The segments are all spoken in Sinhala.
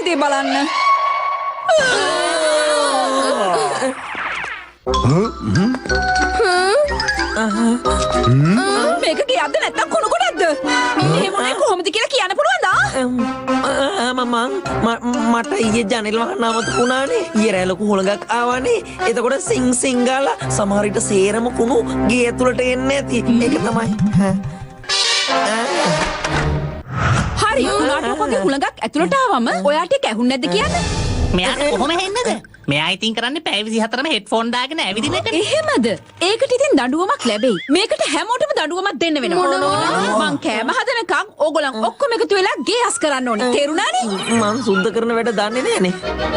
දේ බලන්න. මේක ගියද්ද නැත්තම් කුණු ගොඩක්ද? මේ මොනේ කොහොමද කියලා කියන්න පුළුවන්ද? මට ඊයේ ජනෙල් වහන්න අමතකුණානේ. ඊයේ රෑ ලොකු හුලඟක් ආවානේ. එතකොට සිං ගාලා සමහර විට සේරම කුණු ගේ ඇතුළට එන්නේ නැති. ඒක තමයි. හරි උනාට ඔබගේ හුලඟක් ඇතුළට ආවම ඔයාට ඒක ඇහුන්නේ නැද්ද කියන්නේ? මෙයාට කොහොම හෙන්නද? මෙයා ඉතින් කරන්නේ පැය 24ම හෙඩ්ෆෝන් දාගෙන ඇවිදින එකනේ. එහෙමද? ඒකට ඉතින් දඬුවමක් ලැබෙයි. මේකට හැමෝටම දඬුවමක් දෙන්න වෙනවා. මං කෑම හදනකම් ඕගොල්ලන් ඔක්කොම එකතු වෙලා ගේස් කරන්න ඕනේ. තේරුණානේ? මං සුද්ධ කරන වැඩ දන්නේ නෑනේ.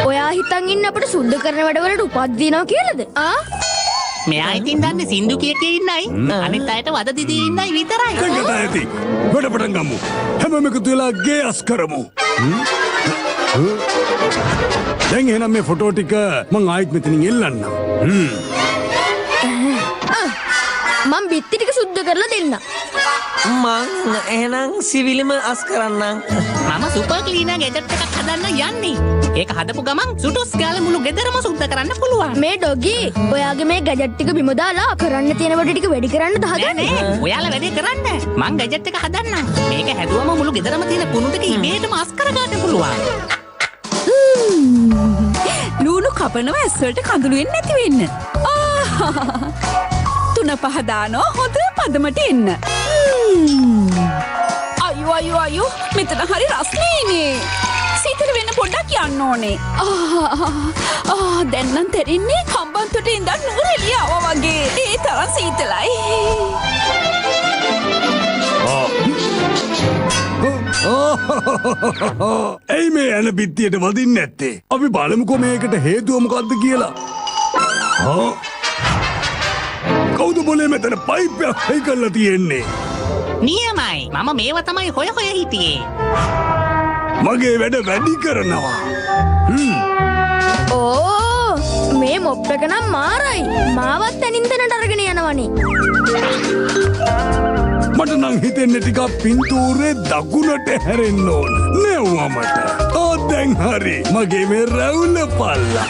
ඔයා හිතන් ඉන්න අපිට සුද්ධ කරන වැඩවලට උපත් දිනවා කියලාද? මෙයා ඉතින් දන්නේ සින්දු කිය ඉන්නයි. අනිත් අයට වද දිදී ඉන්නයි විතරයි. දැන් ඇති. වැඩ පටන් ගමු. හැමෝම එකතු වෙලා ගේස් කරමු. දැන් එහෙනම් මේ ෆොටෝ ටික මං ආයෙත් මෙතනින් එල්ලන්නම්. මං බිත්ති ටික සුද්ධ කරලා දෙන්නම්. මං එහෙනම් සිවිලිම අස් කරන්නම්. මම සුපර් ක්ලීනර් ගැජට් එකක් හදන්න යන්නේ. ඒක හදපු ගමන් සුටුස් ගාලා මුළු ගෙදරම සුද්ධ කරන්න පුළුවන්. මේ ඩොගි ඔයාගේ මේ ගැජට් ටික බිම දාලා කරන්න තියෙන වැඩ ටික වැඩි කරන්නද හදන්නේ? නෑ ඔයාලා වැඩේ කරන්න. මං ගැජට් එක හදන්නම්. මේක හැදුවම මුළු ගෙදරම තියෙන කුණු ටික ඉබේටම අස් කරගන්න පුළුවන්. ලුණු කපනවා ඇස්වලට කඳුළු වෙන්නේ නැති වෙන්න. තුන පහ දානවා හොඳ පදමට එන්න. අයෝ මෙතන හරි රස්නේනේ. සීතල වෙන්න පොඩ්ඩක් යන්න ඕනේ. දැන් නම් තෙරින්නේ කම්බන්තොට ඉඳන් නුවරඑළිය ආවා වගේ. ඒ තරම් සීතලයි. ඇයි මේ ඇන බිත්තියට වදින්නේ නැත්තේ? අපි බලමුකෝ මේකට හේතුව මොකද්ද කියලා. කවුද බොලේ මෙතන පයිප් එකක් හයි කරලා තියෙන්නේ? නියමයි. මම මේව තමයි හොය හිටියේ. මගේ වැඩ වැඩි කරනවා. ඕ මේ මොප් එක නම් මාරයි. මාවත් තනින් තනට අරගෙන යනවනේ. මට නම් හිතෙන්නේ ටිකක් පින්තූරේ දකුණට හැරෙන්න ඕන. නෙවුවා මට. දැන් හරි. මගේ මේ රැවුල පල්ලා.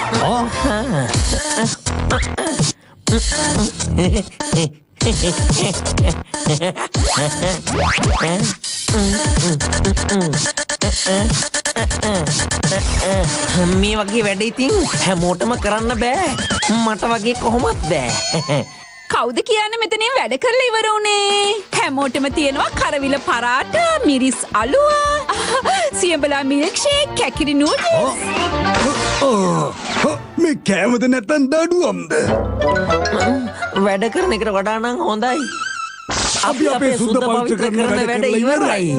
මේ වගේ වැඩ ඉතින් හැමෝටම කරන්න බෑ. මට වගේ කොහොමත් බෑ. කවුද කියන්නේ මෙතනින් වැඩ කරලා ඉවර උනේ? හැමෝටම තියෙනවා කරවිල පරාට, මිරිස් අලුව, සියඹලා මිල්ක්ෂේක්, කැකිරි නූඩල්ස්. මේ කෑමද නැත්තම් දඩුවම්ද? වැඩ කරන එකට වඩා නම් හොඳයි. අපි අපේ සුද්ධ පවිත්‍ර කරන වැඩ ඉවරයි.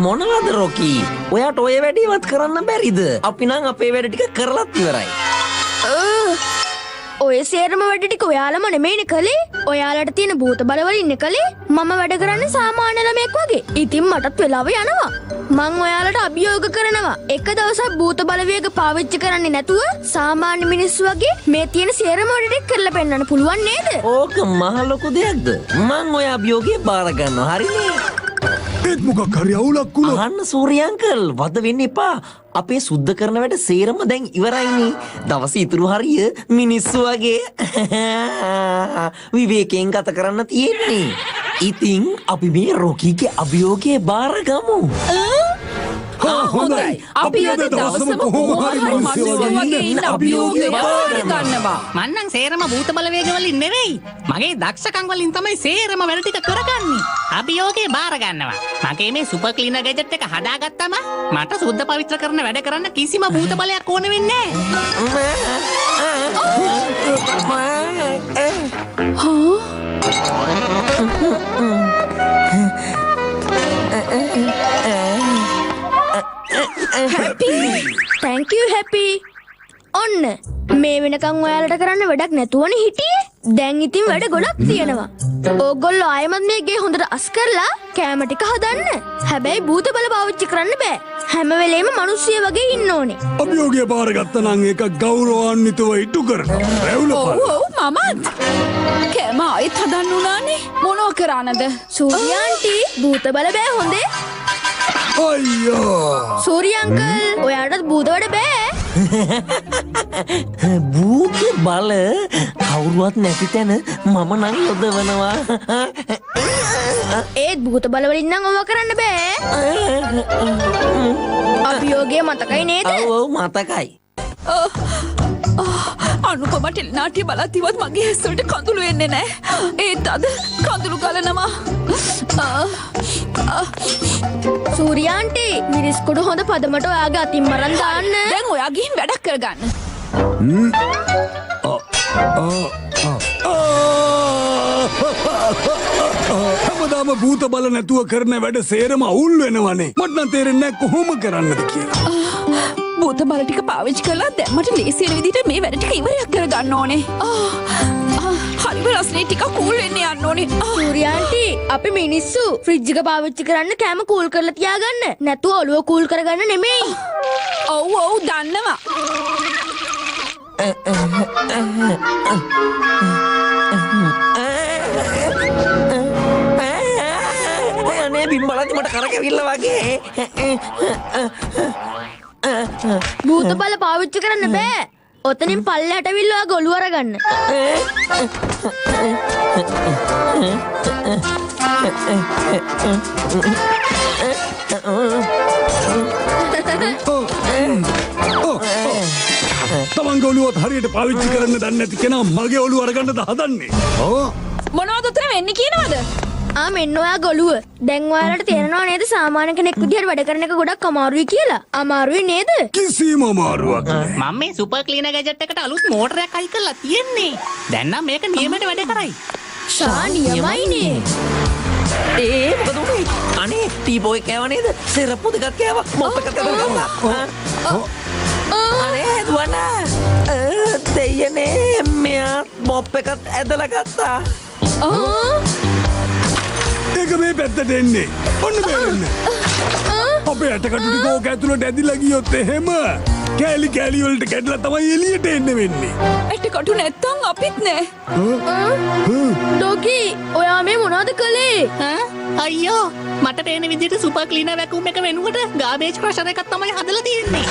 මොනවද රොකී? ඔයාට ඔය වැඩේවත් කරන්න බැරිද? අපි නම් අපේ වැඩ ටික කරලත් ඉවරයි. ඔය සේරම වැඩ ටික ඔයාලම නෙමෙයිනේ කළේ. ඔයාලට තියෙන භූත බලවලින් කළේ. මම වැඩ කරන්නේ සාමාන්‍ය ළමෙක් වගේ. ඉතින් මටත් වෙලාව යනවා. මං ඔයාලට අභියෝග කරනවා. එක දවසක් භූත බලවේග පාවිච්චි කරන්නේ නැතුව සාමාන්‍ය මිනිස්සු වගේ මේ තියෙන සේරම වැඩ ටික කරලා පෙන්නන්න පුළුවන් නේද? ඕක මහ ලොකු දෙයක්ද? මං ඔය අභියෝගය බාර ගන්නවා. හරිනේ. ඒත් මොකක් හරි අවුලක් වුණා. අහන්න සූර්ය අංකල් වද වෙන්න එපා. අපේ සුද්ධ කරන වැඩ සේරම දැන් ඉවරයිනේ. දවස් ඉතුරු හරිය මිනිස්සු වගේ විවේකයෙන් ගත කරන්න තියෙන්නේ. ඉතින් අපි මේ රොකීගේ අභියෝගය බාර ගමු. හොඳයි. අපි අද දවසම කොහොම හරි මිනිස්සු වගේ ඉන්න අභියෝගය බාර ගන්නවා. මන්නම් සේරම භූත බලවේග වලින් නෙවෙයි. මගේ දක්ෂකම් වලින් තමයි සේරම වැඩ ටික කරගන්නේ. අභියෝගේ බාර ගන්නවා. මගේ මේ සුපර් ක්ලීනර් ගැජට් එක හදාගත්තම මට සුද්ධ පවිත්‍ර කරන වැඩ කරන්න කිසිම භූත බලයක් ඕන වෙන්නේ Thank you happy. ඔන්න මේ වෙනකන් ඔයාලට කරන්න වැඩක් නැතුවනේ හිටියේ. දැන් ඉතින් වැඩ ගොඩක් තියෙනවා. ඕගොල්ලෝ ආයෙමත් මේ ගේ හොඳට අස් කරලා කැම ටික හදන්න. හැබැයි භූත බල පාවිච්චි කරන්න බෑ. හැම වෙලේම මිනිස්සු වගේ ඉන්න ඕනේ. අභියෝගය බාරගත්තා නම් ඒක ගෞරවාන්විතව ඉටු කරනවා. රැවුල ඔව් මමත් කෑම ආයෙත් හදන්න උනානේ මොනව කරන්නද සූර්යාන්ටි භූත බල බෑ හොඳේ අයියෝ සූර්ය අංකල් ඔයාටත් භූත වඩ බෑ භූත බල කවුරුවත් නැති තැන මම නම් යොදවනවා. ඒත් භූත බල වලින් නම් ඔව කරන්න බෑ අභියෝගය මතකයි නේද ඔව් මතකයි. අනුපම ටෙලිනාට්‍ය බලත් ඉවත් මගේ ඇස් වලට කඳුළු එන්නේ නැහැ. ඒත් අද කඳුළු ගලනවා. සූර්යාන්ටි මිරිස් කුඩු හොඳ පදමට ඔයාගේ අතින් මරන් දාන්න. දැන් ඔයා ගිහින් වැඩක් කරගන්න. හැමදාම භූත බල නැතුව කරන වැඩ සේරම අවුල් වෙනවනේ. මට නම් තේරෙන්නේ නැහැ කොහොම කරන්නද කියලා. භූත බල ටික පාවිච්චි කරලා දැම්මට ලේසි වෙන විදිහට මේ වැඩ ටික ඉවරයක් කරගන්න ඕනේ. හරිම රස්නේ ටික කූල් වෙන්න යන්න ඕනේ. සූර්යාන්ටි අපි මිනිස්සු ෆ්‍රිජ් එක පාවිච්චි කරන්න කෑම කූල් කරලා තියාගන්න. නැතුව ඔළුව කූල් කරගන්න නෙමෙයි. ඔව් ඔව් දන්නවා. අනේ බිම්බලත් මට කරකැවිල්ල වගේ. භූත බල පාවිච්චි කරන්න බෑ. ඔතනින් පල්ලෙහාට ඇවිල්ලා ඔයාගේ ඔළුව අරගන්න. තමන්ගේ ඔළුවත් හරියට පාවිච්චි කරන්න දන්නේ නැති කෙනා මගේ ඔළුව අරගන්නද හදන්නේ? මොනවද උතර වෙන්නේ කියනවද? මෙන්න ඔයා ගොළුව. දැන් ඔයාලට තේරෙනව නේද සාමාන්‍ය කෙනෙක් විදිහට වැඩ කරන එක ගොඩක් අමාරුයි කියලා? අමාරුයි නේද? කිසිම අමාරුවක් නෑ. මම මේ සුපර් ක්ලීනර් ගැජට් එකට අලුත් මෝටරයක් අයි කරලා තියෙන්නේ. දැන් නම් මේක නියමයට වැඩ කරයි. නියමයිනේ. මොකද උනේ? අනේ ටීපෝ එක කෑව නේද? සෙරප්පු දෙකක් කෑවා. මොප් එකක් ඇදලා ගත්තා. අනේ දුවන. දෙයනේ මෙයා මොප් එකත් ඇදලා ගත්තා. ඒක මේ පැත්තට එන්නේ. ඔන්න බේරෙන්න. අපේ ඇටකටු ටික ඕක ඇතුළට ඇදිලා ගියොත් එහෙම කෑලි කෑලි වලට කැඩලා තමයි එළියට එන්න වෙන්නේ. ඇටකටු නැත්තම් අපිත් නෑ. ඩොගි, ඔයා මේ මොනවද කළේ? අයියෝ මට පේන විදිහට සුපර් ක්ලීනර් වැක්කියුම් එක වෙනුවට ගාබේජ් ක්‍රෂර් එකක් තමයි හදලා තියෙන්නේ.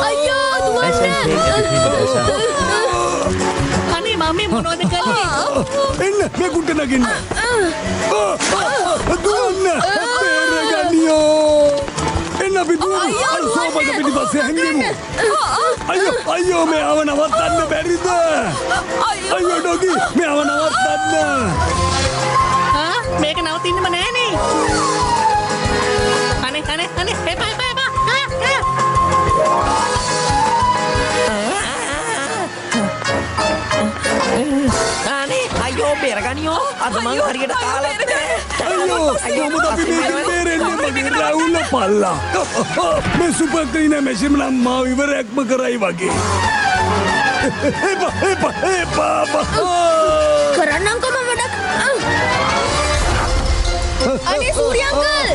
අයියෝ දුවන්න. අනේ මම මේ මොනවද කළේ? එන්න මේ කුට්ට නගින්න. දුවන්න. බේරගනියෝ. එන්න අපි දුවමු. අර සෝපක පිටිපස්සේ හැංගෙමු. අයියෝ මෙයාව නවත්තන්න බැරිද? අයියෝ ඩොගි මෙයාව නවත්තන්න. මේක නවතින්නම නෑනේ. අනේ එපා. අනේ අයියෝ බේරගනියෝ. අද මං හරියට කාලා අයියෝ මොකද අපි මේකෙන් බේරෙන්නේ මගේ රාහුල පල්ලා. මේ සුපර් ක්ලීනර් මැෂින් නම් මාව ඉවරයක්ම කරයි වගේ. එපා. කරන්නම්කෝ මම වැඩක්. අනේ සූර්ය අංකල්.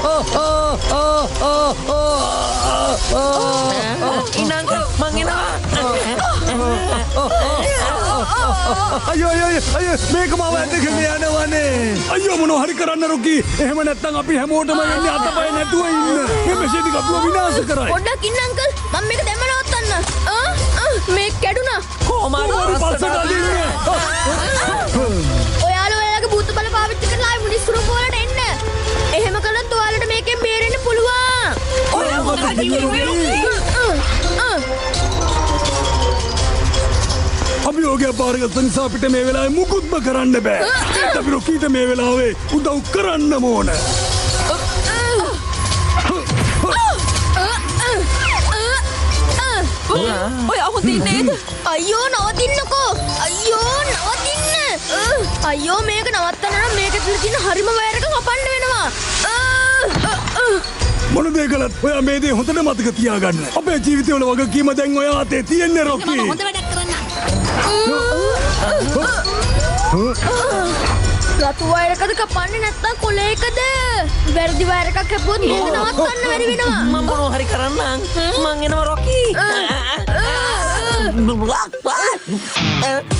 ඉනංග මං එනවා. අයියෝ මේක මාව ඇදගෙන යනවනේ. අයියෝ මොනව හරි කරන්න රොකි. එහෙම නැත්තම් අපි හැමෝටම වෙන්නේ අතපය නැතුව ඉන්න. මේ මැෂින් එක අපිව විනාශ කරයි. පොඩ්ඩක් ඉන්න අංකල්. මම මේක දැම්ම නවත්තන්න. මේක කැඩුනා. කොහමද පස්සට අදින්න. ඔයාලා ඔයාලගේ භූත බල පාවිච්චි කරලා ආයි මිනිස් රූප වලට එන්න. එහෙම කළොත් ඔයාලට මේකෙන් බේරෙන්න පුළුවන්. ඔයා මොකද කිව්වේ? අභියෝගය පාරගත්ත නිසා අපිට මේ වෙලාවේ මුකුත්ම කරන්න බෑ. ඒත් අපි රොකීට මේ වෙලාවේ උදව් කරන්නම ඕන. ඔයා හොඳින් නේද? අයියෝ නවතින්නකෝ. අයියෝ මේක නවත්තන්න නම් මේක තුල තියෙන හරිම වයර් එක කපන්න වෙනවා. මොන දේ කළත් ඔයා මේ දේ හොඳට මතක තියාගන්න. අපේ ජීවිතවල වගකීම දැන් ඔයා අතේ තියෙන්නේ රොකී. හොඳ වැඩක් කරන්න. රතු වයර් එකද කපන්නේ නැත්තම් කොලේකද? වැරදි වයර් එකක් කැපුවොත් මේක නවත්තන්න බැරි වෙනවා. මම මොනව හරි කරන්නම්. මං එනවා රොකී.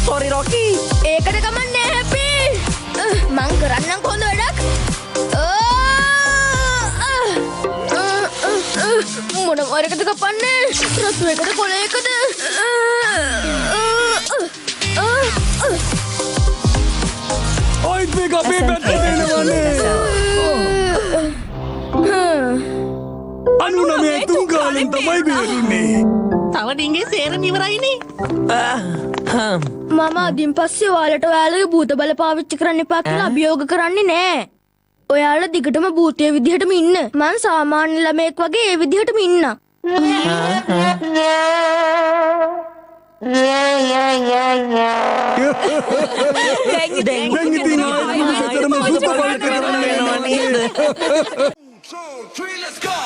සොරි රොකි. ඒකට කමන්නේ හැපි මං කරන්නම් කොහොඳ වැඩක් මොන වරකද කපන්නේ රතු එකද කොළ එකද ඔයිත් මේක අපේ පැත්තට එනවනේ. 99 තුන් කාලෙන් තමයි බේරුනේ. තව ඩිංගේ සේරම ඉවරයිනේ. මම අදින් පස්සේ ඔයාලට ඔයාලගේ භූත බල පාවිච්චි කරන්න එපා කියලා අභියෝග කරන්නේ නෑ. ඔයාලා දිගටම භූතය විදිහටම ඉන්න. මං සාමාන්‍ය ළමයෙක් වගේ ඒ විදිහටම ඉන්න. දැන් ඉතින් ආයෙත් සතරම සුපර් කරන්න වෙනවා නේද? 2, 3, let's go!